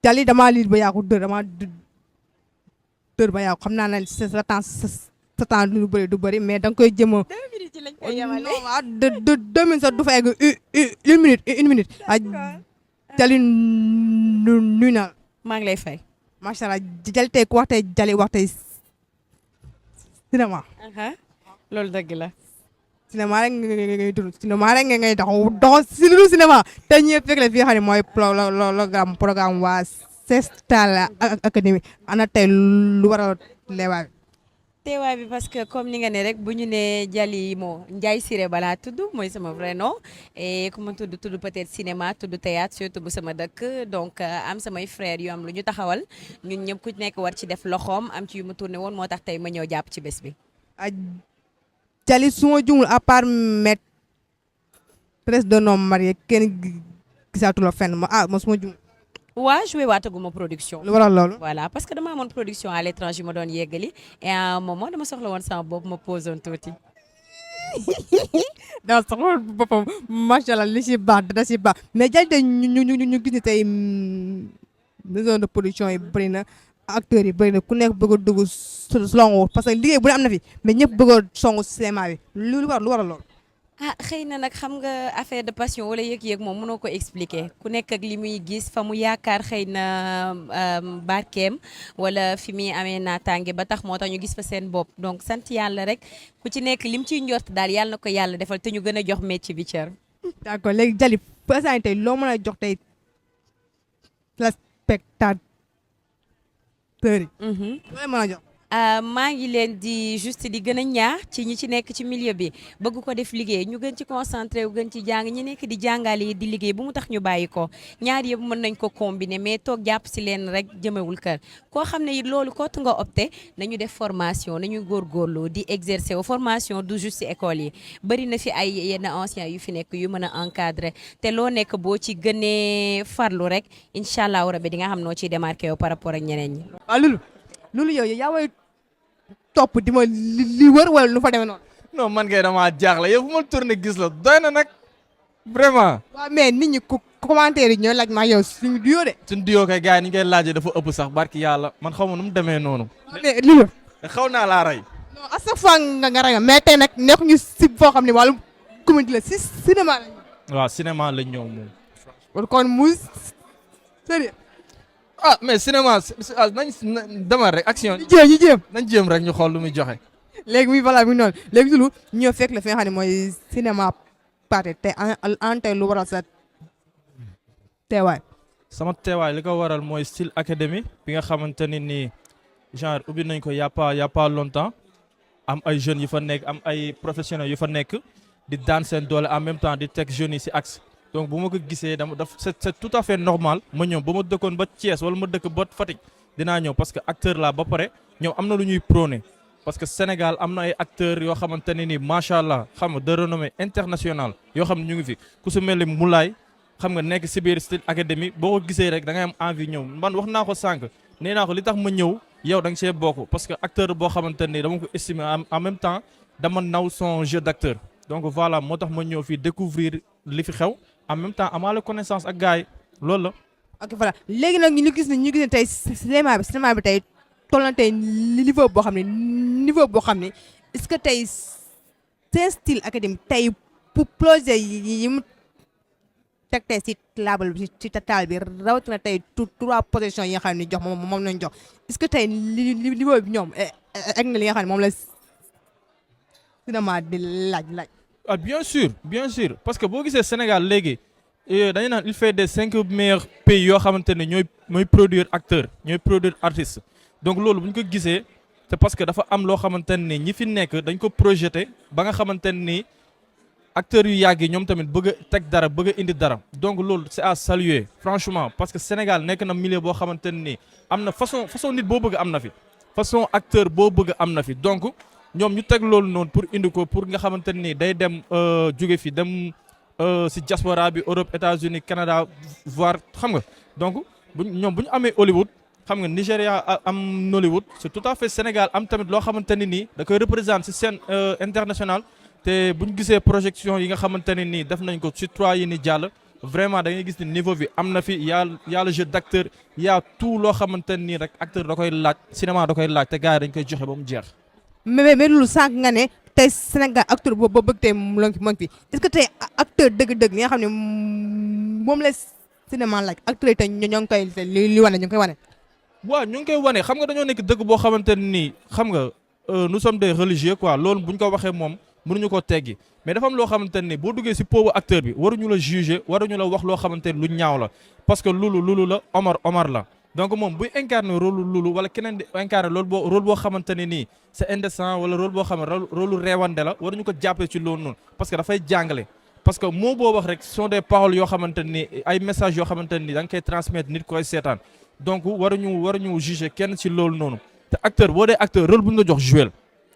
Jali damaa liir ba yàqu dër damaa dër ba yàqu xam naa ne sa temps lu bëri du bëri mais da nga koy jëm a. 2 minutes ci lañ koy yemale. non waaw 2 minutes sax du fa egg une minute. Jali nuyu naa. maa ngi lay fay. macha allah Jali tey ku wax tey Jali wax tey cinéma. loolu dëgg la. cinéma rek ngay dund cinéma rek ngay dox si lu cinéma te ñëpp fekk la fi nga xam ne mooy programme waa Sestal Academy ana tey lu waral leewaay bi. teewaay bi parce que comme ni nga ne rek bu ñu nee Jali moo Ndiaye Siré balaa tudd mooy sama vrai nom et ku ma tudd peut-être cinéma tudd théâtre surtout bu sama dëkk donc am samay frères yu am lu ñu taxawal ñun ñëpp ku nekk war ci def loxoom am ci yu ma tourné woon moo tax tey ma ñëw jàpp ci bés bi. Jali su ma jumul à part maîtresse d'un homme marié kenn gisaatu la fenn ma su ma jumul. waa joué waataguma production. lu waral loolu. voilà parce que dama amoon production à l'étranger ma doon yeggali et à un moment dama soxla woon sama bopp ma posé woon tuuti. daa soxla boppam macha allah li si baax da si baax mais Jali tey ñu gis ne tey maison de production yi bëri na acteurs yi bëri na ku nekk bëgg a dugg songu parce que liggéey bu ne am na fi mais ñëpp bëgg a songu cinéma bi lu waral loolu. xëy na nag xam nga affaire de passion wala yëg-yëg moom mënoo ko expliquer ku nekk ak li muy gis fa mu yaakaar xëy na barkeem wala fi muy amee naataange ba tax moo tax ñu gis fa seen bopp donc sant yàlla rek ku ci nekk lim ciy njort daal yàlla na ko yàlla defal te ñu gën a jox métier bi cër. d'accord léegi Jali presque tey loo mën a jox tey la spectateur yi. loo mën a jox. maa ngi leen di juste di gën a ñaax ci ñi ci nekk ci milieu bi bëgg ko def liggéey ñu gën ci concentré wu gën ci jàng ñi nekk di jàngale yi di liggéey bu mu tax ñu bàyyi ko ñaar yëpp mën nañ ko combiner mais toog jàpp si leen rek jëmewul kër koo xam ne it loolu kootu nga opté nañu def formation nañu góorgóorlu di exercer wu formation du juste école yi bëri na fi ay yenn anciens yu fi nekk yu mën a encadrer te loo nekk boo ci gënee farlu rek incha allahu rabi di nga xam noo ciy démarqué wu par rapport ak ñeneen ñi. loolu yow yaa way topp di ma li wër wala lu fa demee noonu. non man kay damaa jaaxle yow fu ma tourné gis la doy na nag vraiment. waaw mais nit ñi commentaire yi ñooy laaj maa yow suñu duo de. suñu duo kay gars yi ni ñu koy laajee dafa ëpp sax barki yàlla man xaw ma nu mu demee noonu. mais li la. xaw naa laa rey. non à chaque fois nga rey mais tey nag nekkuñu si foo xam ne wàllum comédie la si cinéma lañ. waaw cinéma lañ ñëw moom. kon mu sérieux. mais cinéma nañ demal rek action. ñu jéem nañ jéem rek ñu xool lu muy joxe. léegi muy voilà muy noonu léegi dulu ñoo fekk la fi nga xam ne mooy cinéma Pathé te en tey lu waral sa teewaay. sama teewaay li ko waral mooy Style Academy bi nga xamante ni nii genre ubbi nañ ko y a pas longtemps am ay jeunes yu fa nekk am ay professionnels yu fa nekk di daan seen doole en même temps di teg jeunes yi si axe. donc bu ma ko gisee c'est tout à fait normal ma ñëw ba ma dëkkoon ba Thiès wala ma dëkk ba Fatick dinaa ñëw parce que acteur laa ba pare ñoom am na lu ñuy prôné parce que Sénégal am na ay acteurs yoo xamante ne ni macha allah xam nga de renommée internationale yoo xam ne ñu ngi fi ku su mel ni Moulay xam nga nekk si biir Style Academy boo ko gisee rek da ngay am envie ñëw man wax naa ko sànq nee naa ko li tax ma ñëw yow da nga see bokk parce que acteur boo xamante ne dama ko estimer en même temps dama naw son jeu d'acteur donc voilà moo tax ma ñëw fii découvrir li fi xew en même temps amaale connaissance ak gars yi loolu la. ok voilà léegi nag ñu gis ne tey cinéma bi tey toll na tey niveau boo xam ne est-ce que tey seen Style Academy tey pour projet yi mu teg tey si table bi si taal bi rawatina tey 3 positions yi nga xam ne jox moom lañ jox est-ce que tey niveau bi ñoom egg na li nga xam ne moom la cinéma di laaj. bien sûr parce que boo gisee Sénégal léegi dañu naan il fait des 5 meilleurs pays yoo xamante ne ñooy produire acteur ñooy produire artiste donc loolu bu ñu ko gisee c'est parce que dafa am loo xamante ne ñi fi nekk dañ ko projeté ba nga xamante ni acteurs yu yàgg yi ñoom tamit bëgg a teg dara bëgg a indi dara donc loolu c'est à saluer franchement parce que Sénégal nekk na milieu boo xamante ne am na façon nit boo bëgg am na fi façon acteur boo bëgg am na fi donc. ñoom ñu teg loolu noonu pour indi ko pour nga xamante ni day dem jóge fi dem si diaspora bi Europe États-Unis Canada voire xam nga donc ñoom bu ñu amee Hollywood xam nga Nigéria am Nollywood c'est tout à fait Sénégal am tamit loo xamante ne nii da koy représenter si scène internationale te bu ñu gisee projection yi nga xamante ne nii def nañ ko si 3 yi ni jàll vraiment da ngay gis ni niveau bi am na fi y a le jeu d'acteur y a tout loo xamante nii rek acteur da koy laaj cinéma da koy laaj te gars yi dañ koy joxe ba mu jeex. mais loolu sànq nga ne tey Sénégal acteur boobu ba bëgg tey mu ngi fi est-ce que tey acteur dëgg-dëgg li nga xam ne moom la cinéma laaj acteur yi tey ñoo ngi koy li wane ñu ngi koy wane. waaw ñu ngi koy wane xam nga dañoo nekk dëgg boo xamante ne nii xam nga nous sommes des religieux quoi loolu bu ñu ko waxee moom mënuñu ko teggi mais dafa am loo xamante ne nii boo duggee si poobu acteur bi waruñu la juger waruñu la wax loo xamante ne lu ñaaw la parce que Loulou la Omar la donc moom buy incarner rôle Loulou wala keneen di incarner rôle boo xamante ne nii c'est indécent wala rôle boo xam ne rôle réewande la waruñu ko jàppee ci loolu noonu parce que dafay jàngale parce que moo boo wax rek sont des paroles yoo xamante ni ay messages yoo xamante ni da nga koy transmettre nit koy seetaan donc waruñu juger kenn ci loolu noonu te acteur boo dee acteur rôle bu ñu la jox jouer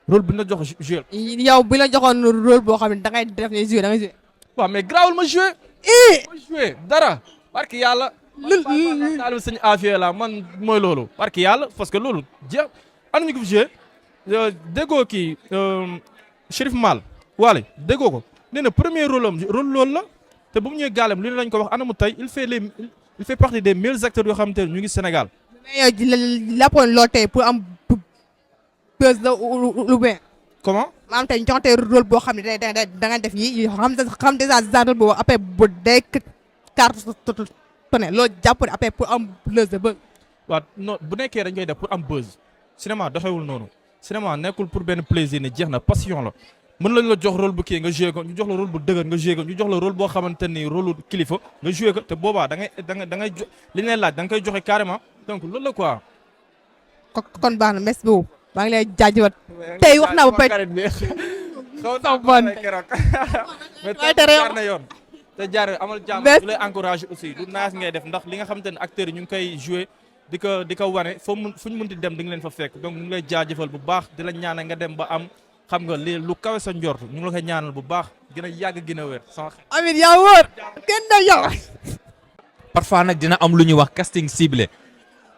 rôle bu ñu la jox jouer. yow bi la joxoon rôle boo xam ne da ngay def ne jouer da ngay jouer. waaw mais grawul ma jouer. ma jouer dara parce que yàlla. taalibu sëñ Afia la man mooy loolu parce que yàlla parce que loolu jeex am nañu ko fi jouer déggoo kii Chérif Mal waale déggoo ko nee na premier rôle am rôle loolu la te bu mu ñëwee gaalem li ne lañ ko wax anamu tey il fait partie des meilleurs acteurs yoo xamante ne ñu ngi Sénégal. mais yow lappoon loolu tey pour am buzz la ou bien. comment. maanaam tey ñu jox tey rôle boo xam ne da nga def yi xam déjà genre boobu après bu day cartonné loolu jàpp ne après pour am buzz de buzz. waaw non bu nekkee dañ koy def pour am buzz cinéma doxewul noonu cinéma nekkul pour benn plaisir ne jeex na passion la mën lañ la jox rôle bu kii nga joué ko ñu jox la rôle bu dëgër nga joué ko ñu jox la rôle boo xamante ni rôle kilifa nga joué ko te boobaa da ngay li ñu laaj da nga koy joxe carrément donc loolu la quoi. kon baax na merci beaucoup maa ngi lay jaajëfal tey wax naa ba pare. xaw ma mais jaar na yoon. te jaar amal jàmm du lay encouragé aussi du naas ngay def ndax li nga xamante ne acteurs yi ñu ngi koy joué di ko wane fu ñu mënti dem di nga leen fa fekk donc ñu ngi lay jaajëfal bu baax di la ñaanal nga dem ba am xam nga li lu kawe sa njort ñu ngi la koy ñaanal bu baax gën a yàgg gën a wér. amiin yaa wóor kenn da yow. parfois nag dina am lu ñuy wax casting ciblé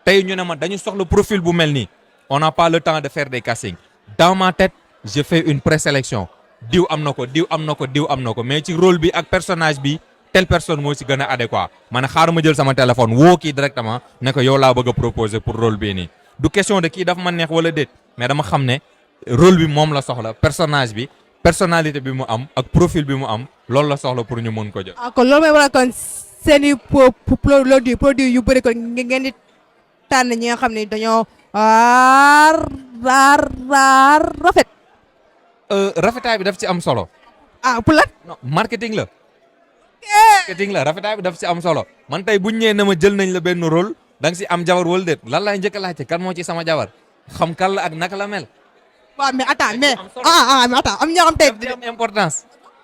tey ñu ne ma dañu soxla profil bu mel nii on n'a pas le temps de faire des castings dans ma tête je fais une présélection diw am na ko diw am na ko diw am na ko mais ci rôle bi ak personnage bi telle personne moo ci gën a adéquat ma ne xaaral ma jël sama téléphone woo kii directement ne ko yow laa bëgg a proposer pour rôle bii nii du question de kii dafa ma neex wala déet mais dama xam ne rôle bi moom la soxla personnage bi personnalité bi mu am ak profil bi mu am loolu la soxla pour ñu mën ko jël. kon loolu mooy waral kon seen i produit yu bëri ko ngeen di tànn ñi nga xam ne dañoo rafet. rafetaay bi daf ci am solo. pour lan. non marketing la. rafetaay bi daf ci am solo man tey buñ ñëwee na ma jël nañ la benn rôle da nga si am jabar wala déet lan laay njëkk a laajte kan moo ci sama jabar xam kan la ak naka la mel. waaw mais attends mais mais attends am ñoo xam tey. daf ci am importance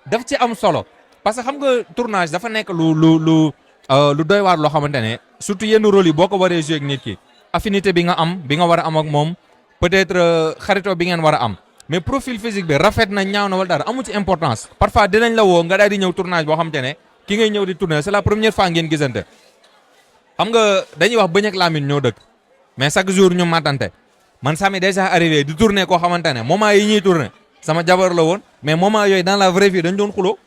daf ci am solo parce que xam nga tournage dafa nekk lu doy waar loo xamante ne surtout yenn rôle yi boo ko waree jouer ak nit ki affinité bi nga war a am ak moom peut-être xaritoo bi ngeen war a am. mais profil physique bi rafet na ñaaw na wala dara amu ci importance parfois dinañ la woo nga daal di ñëw tournage boo xamante ne ki ngay ñëw di tourner c'est la première fois ngeen gisante xam nga dañuy wax bëñ ak làmmiñ ñoo dëkk mais chaque jour ñu matante man ça m'est déjà arrivé di tourner koo xamante ne moment yi ñuy tourner sama jabar la woon mais moment yooyu dans la vraie vie dañ doon xuloo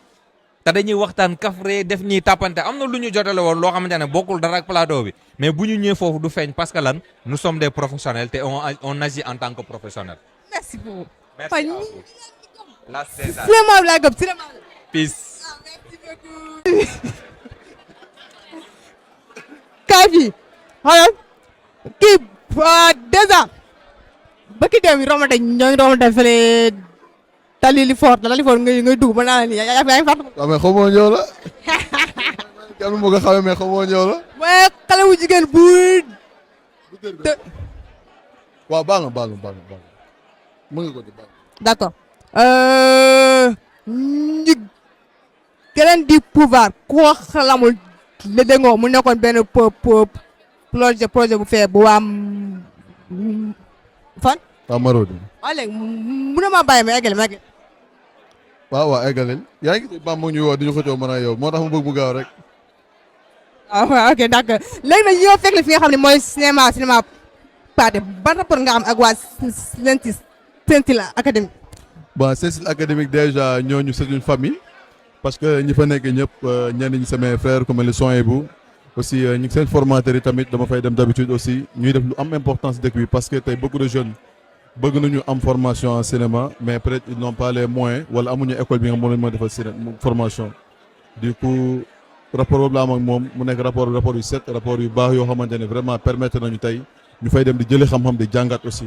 te dañuy waxtaan kafre def ñuy tàppante am na lu ñu jotale woon loo xamante ne bokkul dara ak plateau bi mais bu ñu ñëwee foofu du feeñ parce que lan nous sommes des professionnels te on agit en tant que professionnel. merci beaucoup. Merci à vous. La César. Cinéma bi laa gëm cinéma bi. Peace. Merci beaucoup. kaay fii xoolal kii déjà ba ki dem romante ñoo ngi romante fële Dalili Fort ngay dugg ba naa la nii yaa ngi fàttali. waaw mais xamoo ñëw la. kenn moo ko xamee mais xamoo ñëw la. waaye xale wu jigéen bu. waaw baal na mën nga ko di baal. d'accord. ñu keneen di pouvoir koo xalamul le déngoo mu nekkoon benn projet bu fee bu waam fan. waaw Marodi. waaw léegi mun na maa bàyyi ma eggale. waaw eggaleel yaa ngi gis Bamba mu ñuy woo di ñu xëccoo mën a yow moo tax mu bëgg mu gaaw rek. waaw ok d'accord léegi nag ñoo fekk la fi nga xam ne mooy cinéma Pathé ban rapport nga am ak waa Sen Style Académique. bon Sen Style Académique déjà ñooñu c'est une famille parce que ñi fa nekk ñëpp ñenn ñi samay frères comme le Sohaibou aussi ñi seen formateurs yi tamit dama fay dem d'habitude aussi ñuy def lu am importance dëkk bi parce que tey beaucoup de jeunes bëgg nañu am formation en cinéma mais peut-être ils n'ont pas les moyens wala amuñu école bi nga xam ne moo defal formation du coup rapport boobu la am ak moom mu nekk rapport yu set rapport yu baax yoo xamante ne vraiment permettre nañu tey ñu fay dem di jëlee xam-xam di jàngat aussi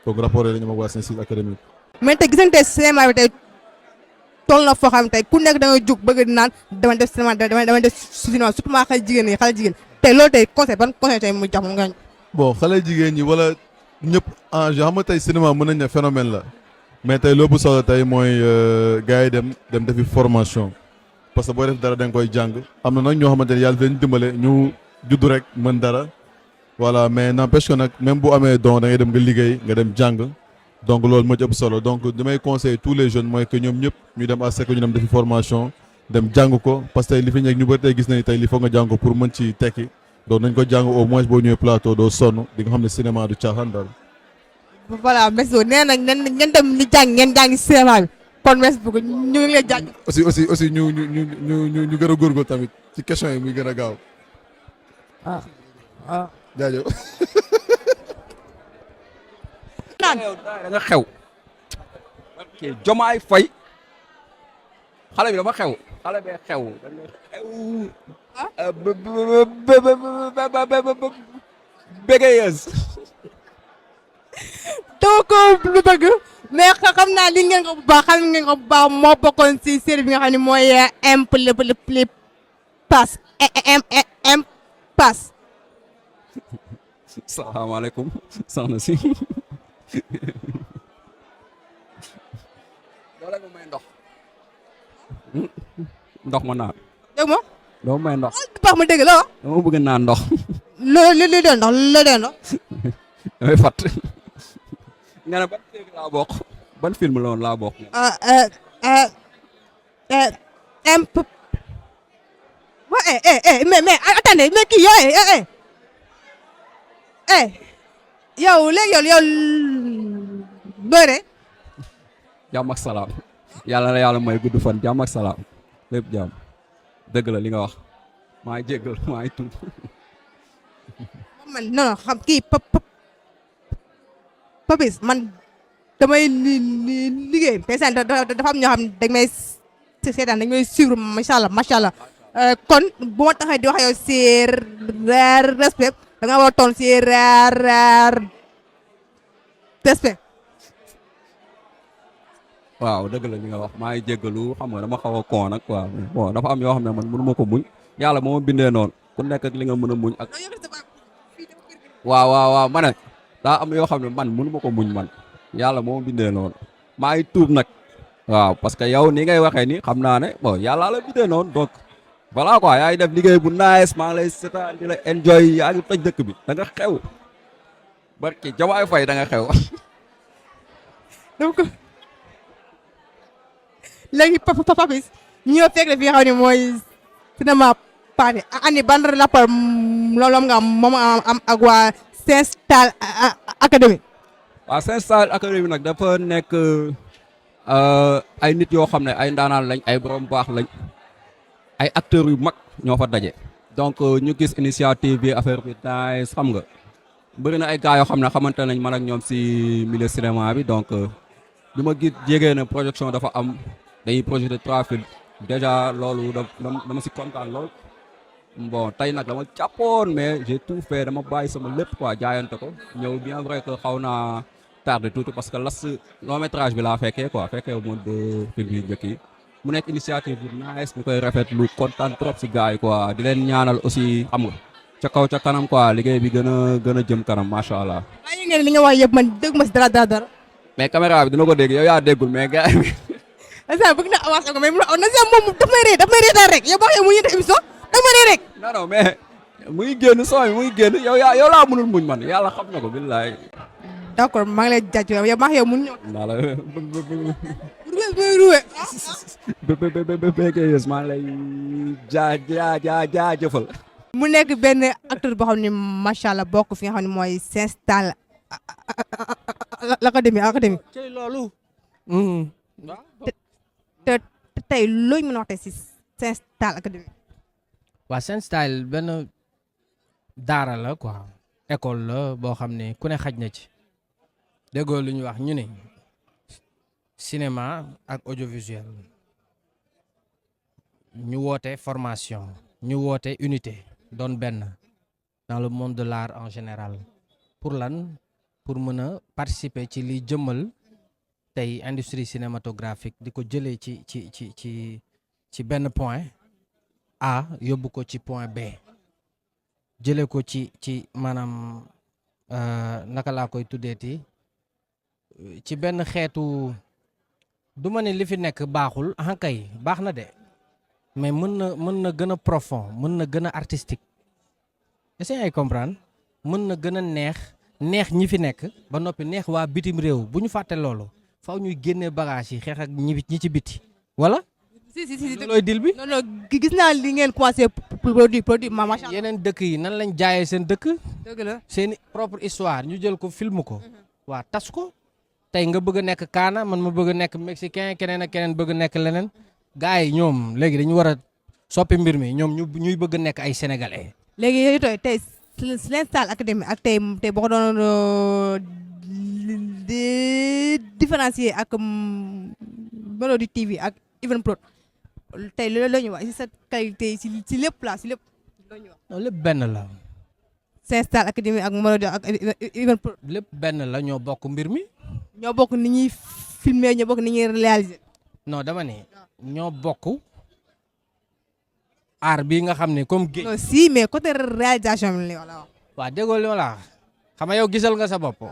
donc rapport yi la ñu mag waa Saint-Cyr académique. mais tey gis nañ tey cinéma bi tey toll na foo xam tey ku nekk da nga jug bëgg naan dama def cinéma dama def cinéma surtout maa xale jigéen ñi xale jigéen tey loolu tey conseil ban conseil tey mu jox mu nga. bon xale jigéen ñi wala ñëpp en xam nga tey cinéma mën nañ ne phénomène la mais tey loo bu solo tey mooy gars yi dem defi formation parce que boo def dara da nga koy jàng am na nag ñoo xamante ne yàlla dañu dimbale ñu judd rek mën dara voilà mais n'empêche que nag même bu amee don da ngay dem nga liggéey nga dem jàng donc loolu moo ci ëpp solo donc li may conseiller tous les jeunes mooy que ñoom ñëpp ñu dem à sec ñu dem defi formation dem jàng ko parce que tey li fi nekk ñu bëri tey gis nañu tey li foog nga jàng ko pour mën ci tekki donc nañ ko jàng au moins boo ñëwee plateau doo sonn di nga xam ne cinéma du caaxaan daal. voilà merci beaucoup nee nañ ngeen dem li jàng ngeen jàngi cinéma bi kon merci beaucoup ñu ngi lay jàng. aussi ñu gën a góorgóorlu tamit ci question yi muy gën a gaaw. jaajëf. naan da nga xew. ok Jomaay Faye xale bi dafa xew xale bee xew da nga xew. bégeyeuse. dama ko lu bëgg mais xam naa li ngeen ko bu baax xam ngeen ko bu baax moo bokkoon si série bi nga xam ne mooy Impasse. Impasse. salaamaaleykum soxna si. doole ma may ndox. ndox ma naan. dégg nga. doo may ndox. bu baax ma dégg la dama bëgg naan ndox. loolu li doon ndox li doon ndox. damay fàtt. nga ne ban film laa bokk. ban film la woon laa bokk. mais attendez mais kii yow léegi yow doore. jàmm ak salaam. yàlla na yàlla may gudd fan jàmm ak salaam. lépp jàmm. dëgg la li nga wax. maa ngi jéggal maa ngi tuub. man non xam kii Papis man damay liggéey paysan dafa am ñoo xam ne dañ may seetaan dañ may suivre macha allah kon bu ma taxee di wax yow si respect da nga war a toon si respect. waaw dëgg la li nga wax maa ngi jéggalu xam nga dama xaw a kon nag waaw bon dafa am yoo xam ne man mënu ma ko muñ yàlla moo ma bindee noonu ku nekk ak li nga mën a muñ ak. waaw ma ne daa am yoo xam ne man mënu ma ko muñ man yàlla moo ma bindee noonu maa ngi tuub nag waaw parce que yow ni ngay waxee ni xam naa ne bon yàlla la bindee noonu donc voilà quoi yaa ngi def liggéey bu nice maa ngi lay seetaan di la enjoy yaa ngi toj dëkk bi da nga xew barki Jomaay Faye da nga xew. donc léegi Papis ñu ñëw fekk fi nga xam ne mooy cinéma party ani ban rapport loolu nga am moom am ak waa Saint-Cyr Académie. waaw Saint-Cyr Académie nag dafa nekk ay nit yoo xam ne ay ndaanaan lañ ay borom baax lañ ay acteurs yu mag ñoo fa daje. donc ñu gis initiative bi affaire bi nice xam nga bëri na ay gars yoo xam ne xamante nañ man ak ñoom si milieu cinéma bi donc bi ma gis jégee ne projection dafa am dañuy projeté 3 films déjà loolu dama si kontaan lool. bon tey nag dama jàppoon mais j'ai tout fait dama bàyyi sama lépp quoi jaayante ko ñëw bien vrai que xaw naa tardé tuuti parce que las long métrage bi laa fekkee quoi fekkee wu ma deux films yu njëkk yi mu nekk initiative bu nice ñu koy rafetlu kontaan trop si gars yi quoi di leen ñaanal aussi xam nga ca kaw ca kanam quoi liggéey bi gën a jëm kanam macha allah. waaye ngeen li nga wax yëpp man dégg ma si dara. mais caméra bi dina ko dégg yow yaa déggul mais gars yi. est-ce bëgg na avancé ko mais na si moom daf may reetaan rek yow baax yow mu ñu def émission daf may ree rek. non mais muy génn sooy muy génn yow laa mënul muñ man yàlla xam na ko billaay. d'accord maa ngi lay jaajëfal yow baax yow mun ñëw. naa la. ruwe. béykat maa ngi lay jaajëfal. mu nekk benn acteur boo xam ne macha allah bokk fi nga xam ne mooy Saint-Cyr Académie. ci loolu. tey looy mën a wax tey si Sen Style Academy. waa Sen Style benn daara la quoi école la boo xam ne ku ne xaj na ci déggoo lu ñu wax ñu ne cinéma ak audiovisuel ñu woote formation ñu woote unité doon benn dans le monde de l'art en général pour lan pour mën a participer ci li jëmmal tey industrie cinématographique di ko jëlee ci benn point A yóbbu ko ci point B jëlee ko ci maanaam naka laa koy tuddeeti ci benn xeetu du ma ne li fi nekk baaxul kay baax na de mais mën na gën a profond mën na gën a artistique est-ce que ay comprendre mën na gën a neex ñi fi nekk ba noppi neex waa bitim réew bu ñu fàtte loolu faaw ñuy génnee bagage yi xeex ak ñi ci biti wala. si looy dil bi. non gis naa li ngeen commencé produit macha allah. yeneen dëkk yi nan lañ jaayee seen dëkk. dëgg la seen propre histoire ñu jël ko film ko. waa tas ko tey nga bëgg a nekk Kaana man ma bëgg a nekk mexicain keneen ak keneen bëgg a nekk leneen gars yi ñoom léegi dañu war a soppi mbir mi ñoom ñuy bëgg a nekk ay sénégalais. léegi yooyu tey Sen Style Academy ak tey boo ko doon différencier ak Marodi TV ak Evenprod tey loolu la ñuy wax si sa qualité si lépp la si lépp la ñuy wax. non lépp benn la. Sen Style Academy ak Marodi ak Evenprod. lépp benn la ñoo bokk mbir mi. ñoo bokk ni ñuy filmer ñoo bokk ni ñuy réaliser. non dama ne ñoo bokk art bi nga xam ne comme géej. non si mais côté réalisation bi la wax. waaw déggoo li ma la wax xam nga yow gisal nga sa bopp.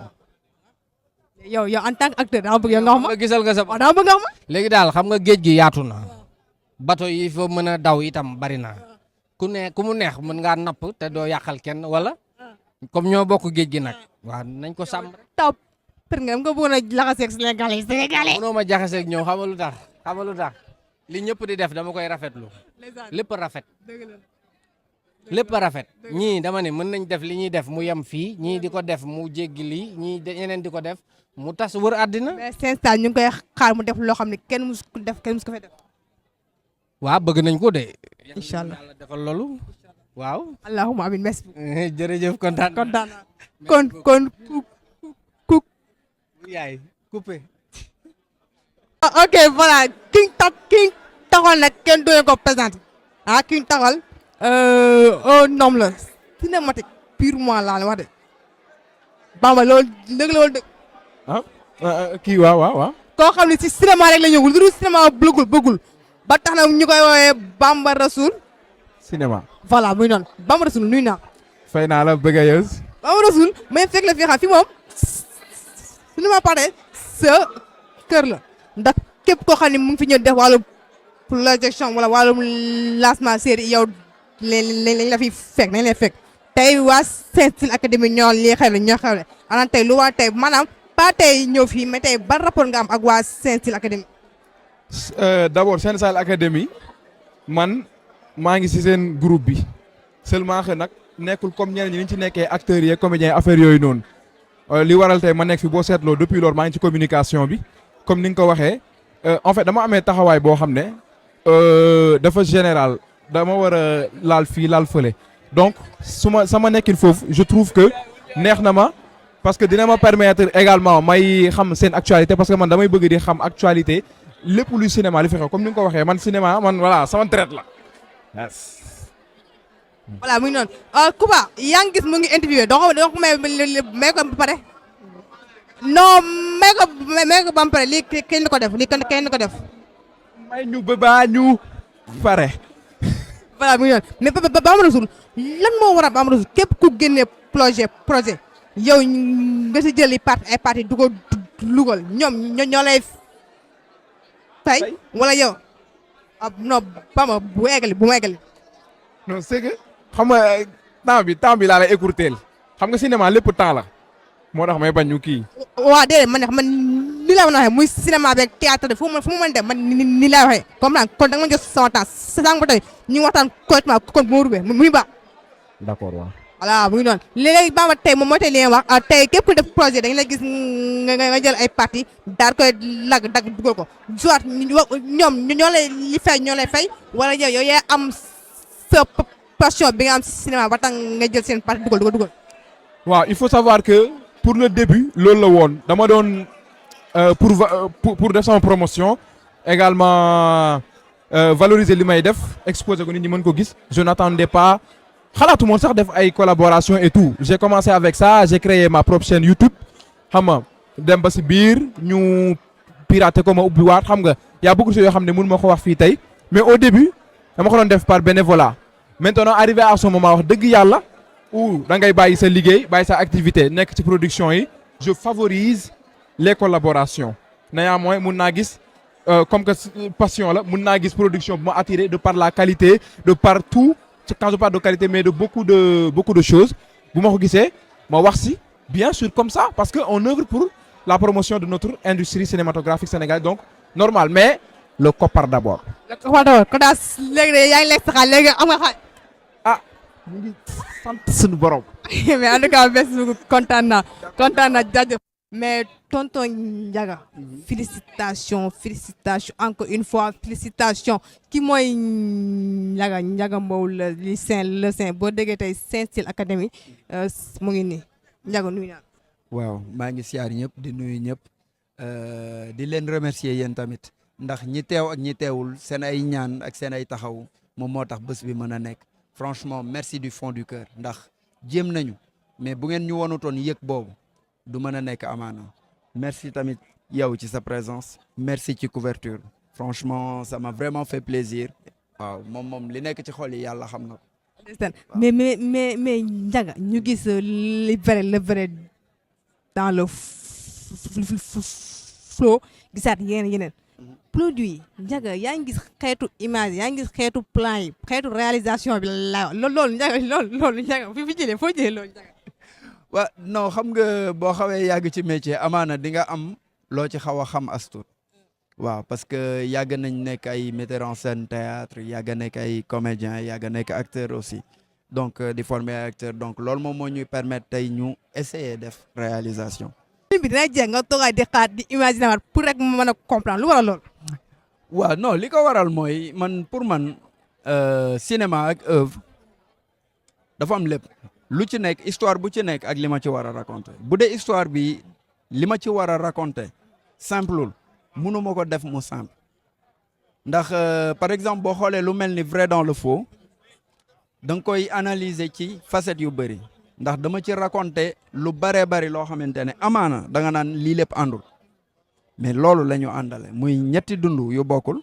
yow en tant que acteur dama bëgg yow nga wax ma. gisal nga sa bopp waaw dama bëgg nga wax ma. léegi daal xam nga géej gi yaatu na. bateau yi fa mën a daw itam bari na. ku mu neex mën ngaa napp te doo yàqal kenn wala. comme ñoo bokk géej gi nag. waaw nañ ko sàmm. taw per nga bëggoon a laxaseeg Sénégalais mënoo ma jaxaseeg ñoom xam nga lu tax li ñëpp di def dama koy rafetlu lépp rafet lépp rafet ñii dama ne mën nañ def li ñuy def mu yem fii ñii di ko def mu jéggi lii ñii ñeneen di ko def mu tas wër àddina. mais Sen Style ñu ngi koy xaar mu def loo xam ne kenn mus ko def kenn mus ko fay def. waaw bëgg nañ ko de. incha allah yàlla defal loolu waaw. allahumma amin merci. jërëjëf kontaan kon yaay coupé. ok voilà ki taxawal nag kenn doon ko présenté ki taxawal un homme la cinématique purement laa la wax de Bamba loolu dëgg la wala dëgg. kii waaw. koo xam ne si cinéma rek la ñëwul lu dul cinéma bëggul ba tax na ñu koy woowee Bamba Rasoul. cinéma. voilà muy noonu Bamba Rasoul nuyu naa. fay naa la bëggayeuse. Bamba Rasoul may fekk la fi xam fi moom cinéma pare sa kër la ndax képp koo xam ne mu ngi fi ñëw def wàllu projection wala wàllum lancement série yow lañ la fi fekk nañ lay fekk tey waa Sen Style Academy ñoo xewle ana tey lu waa tey maanaam pas tey ñëw fii mais tey ban rapport nga am ak waa Sen Style Academy. d'abord Sen Style Academy man maa ngi si seen groupe bi seulement que nag nekkul comme ñeneen ñi ni ñu ci nekkee acteurs yi comédiens yi affaire yooyu noonu li waral tey ma nekk fi boo seetloo depuis loolu maa ngi ci communication bi comme ni nga ko waxee en fait dama amee taxawaay boo xam ne dafa général dama war a laal fii laal fële donc sama nekkin foofu je trouve que neex na ma parce que dina ma permettre également may xam seen actualité parce que man damay bëgg di xam actualité lépp luy cinéma li fi xew comme ni nga ko waxee man cinéma man voilà sama traite la yes. voilà muy noonu Kuba yaa ngi gis mu ngi interviewé donc may ko ba pare non may ko ba pare lii kenn du ko def may ñu ba ñu pare. voilà muy noonu mais Bamba Rasoul lan moo waral Bamba Rasoul képp ku génnee projet yow nga si jël ay parti du ko lugal ñoo lay fay wala yow non Bamba bu ma eggali non c'est que xam nga temps bi laa lay écourter xam nga cinéma lépp temps la moo tax may bañ ñu kii. waaw déedéet man ni laa mën a waxee muy cinéma beeg théâtre fu mu mën dem man ni laa waxee comme kon da nga ma jox sama temps sànq ba tey ñu ngi waxtaan correctement kon bu ma rubee muy baax. d'accord waaw. voilà mu ngi noonu léegi Bamba tey moom mooy tey li ngeen wax tey képp ku def projet dañu la gis nga jël ay parties daal koy dagg dugal ko soit ñoom ñoo lay fay wala yow yaa am sa passion bi nga am cinéma ba tax nga jël seen partie dugal. waaw il faut savoir que pour le début loolu la woon dama doon pour def sama promotion également valoriser li may def exposer ko nit ñi mën ko gis je n'attendais pas. xalaatu moon sax def ay collaboration et tout j'ai commencé avec ça j'ai créé ma propre chaîne YouTube xam nga dem ba si biir ñu piraté ko ma ubbiwaat xam nga y a beaucoup de choses yoo xam ne mënu ma ko wax fii tey mais au début dama ko doon def par bénévolat maintenant arrivé à ce moment wax dëgg yàlla où da ngay bàyyi sa liggéey bàyyi sa activité nekk ci production yi je favorise les collaborations néanmoins mun naa gis comme que passion la mun naa gis production bu ma attiré de par la qualité de par tout. Quand je parle de qualité mais de beaucoup de choses bu ma ko gisee ma wax si bien sûr comme ça parce que on œuvre pour la promotion de notre industrie cinématographique sénégalaise donc normal mais le koppar d'abord. le koppar d'abord kon daal léegi de yaa ngi lekk sa xaalis léegi am nga xaalis. ah ñu ngi sant suñu borom. mais en tout cas merci beaucoup kontaan naa jaajëf. mais tonton Ndiaga. félicitations encore une fois félicitations ki mooy Ndiaga Mbow le Saint boo déggee tey Saint Style Academy mu ngi nii Ndiaga nuyu naa. waaw maa ngi siyaar ñëpp di nuyu ñëpp di leen remercier yéen tamit ndax ñi teew ak ñi teewul seen ay ñaan ak seen ay taxaw moom moo tax bés bi mën a nekk franchement merci du fond du cœur ndax jéem nañu mais bu ngeen ñu wonutoon yëg boobu. du mën a nekk amaana merci tamit yow ci sa présence merci ci couverture franchement ça m'a vraiment fait plaisir waaw moom li nekk ci xol yi yàlla xam na ko. mais Ndiaga ñu gis le vrai dans le flow gisaat yeneen produit Ndiaga yaa ngi gis xeetu image yaa ngi gis xeetu plan yi xeetu réalisation bi la loolu Ndiaga fi jëlee foo jëlee loolu Ndiaga. waaw non xam nga boo xawee yàgg ci métier amaana di nga am loo ci xaw a xam astut waaw parce que yàgg nañ nekk ay metteur en scène théâtre yàgg nekk ay comédien yàgg nekk acteur aussi donc di former ay acteur donc loolu moom moo ñuy permettre tey ñu essayer def réalisation. bi dina jeex nga toogaay di xaar di imaginer pour rek mu mën a comprendre lu waral lool. waaw non li ko waral mooy pour man cinéma ak œuvre dafa am lépp. lu ci nekk histoire bu ci nekk ak li ma ci war a raconter bu dee histoire bi li ma ci war a raconter simpleul mënu ma ko def mu simple ndax par exemple boo xoolee lu mel ni vrai dans le faux da nga koy analyser ci facettes yu bëri ndax dama ci raconter lu bari loo xamante ne amaana da nga naan lii lépp àndul mais loolu la ñu àndale muy ñetti dund yu bokkul